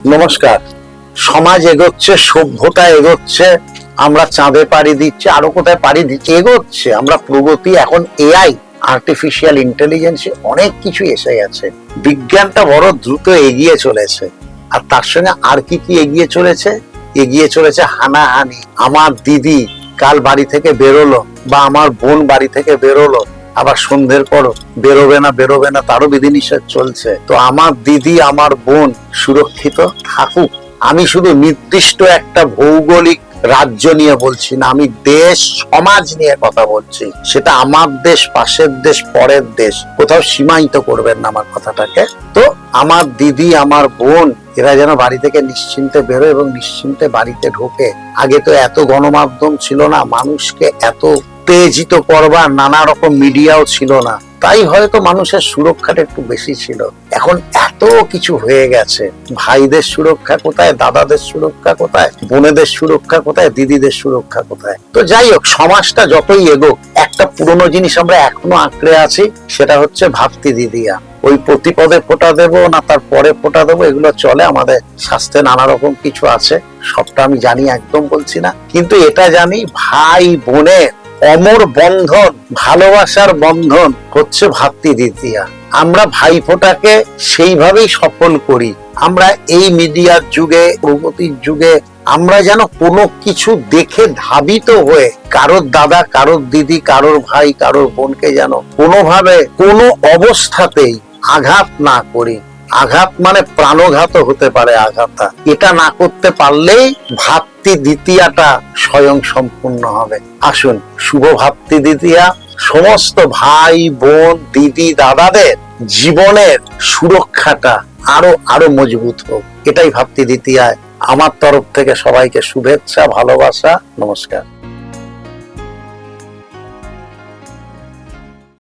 নমস্কার। সমাজ এগোচ্ছে, সভ্যতা এগোচ্ছে, আমরা চাঁদে পাড়ি দিচ্ছি, আরো কোথায় পাড়ি দিচ্ছি, এগোচ্ছে। আমরা প্রগতি, এখন এআই, আর্টিফিশিয়াল ইন্টেলিজেন্স, অনেক কিছু এসে গেছে। বিজ্ঞানটা বড় দ্রুত এগিয়ে চলেছে। আর তার সঙ্গে আর কি কি এগিয়ে চলেছে? এগিয়ে চলেছে হানাহানি। আমার দিদি কাল বাড়ি থেকে বেরোলো, বা আমার বোন বাড়ি থেকে বেরোলো, আবার সন্ধ্যের পর বেরোবে না তারও বিধিনিষেধ চলছে। তো আমার দিদি আমার বোন সুরক্ষিত থাকুক। আমি শুধু নির্দিষ্ট একটা ভৌগোলিক রাজ্য নিয়ে বলছি না, আমি দেশ সমাজ নিয়ে কথা বলছি। সেটা আমার দেশ, পাশের দেশ, পরের দেশ, কোথাও সীমায়িত করবেন না আমার কথাটাকে। তো আমার দিদি আমার বোন এরা যেন বাড়ি থেকে নিশ্চিন্তে বেরোয় এবং নিশ্চিন্তে বাড়িতে ঢোকে। আগে তো এত গণমাধ্যম ছিল না, মানুষকে এত উত্তেজিত করবার নানা রকম মিডিয়াও ছিল না, তাই হয়তো মানুষের সুরক্ষাটা একটু বেশি ছিল। এখন এত কিছু হয়ে গেছে, ভাইদের সুরক্ষা কোথায়, দাদাদের সুরক্ষা কোথায়, বোনেদের সুরক্ষা কোথায়, দিদিদের সুরক্ষা কোথায়। তো যাই হোক, সমাজটা যতই এগোক, একটা পুরনো জিনিস আমরা এখনো আঁকড়ে আছি, সেটা হচ্ছে ভাবতি দিদিয়া। ওই প্রতিপদে ফোঁটা দেবো না তার পরে ফোঁটা দেবো, এগুলো চলে। আমাদের শাস্ত্রে নানা রকম কিছু আছে, সবটা আমি জানি একদম বলছি না, কিন্তু এটা জানি ভাই বোনের অমর বন্ধন, ভালোবাসার বন্ধন হচ্ছে ভাতৃ দ্বিতীয়া। আমরা ভাইফোঁটাকে সেইভাবেই সফল করি। আমরা এই মিডিয়ার যুগে, প্রগতির যুগে, আমরা যেন কোনো কিছু দেখে ধাবিত হয়ে কারোর দাদা, কারোর দিদি, কারোর ভাই, কারোর বোনকে যেন কোনোভাবে কোনো অবস্থাতেই আঘাত না করি। আঘাত মানে প্রাণঘাত হতে পারে আঘাতটা। এটা না করতে পারলেই ভাতৃ দ্বিতীয়াটা স্বয়ং সম্পূর্ণ হবে। আসুন, শুভ ভাতৃ দ্বিতীয়া। সমস্ত ভাই বোন, দিদি, দাদাদের জীবনের সুরক্ষাটা আরো মজবুত হোক, এটাই ভাতৃ দ্বিতীয়ায় আমার তরফ থেকে সবাইকে শুভেচ্ছা, ভালোবাসা, নমস্কার।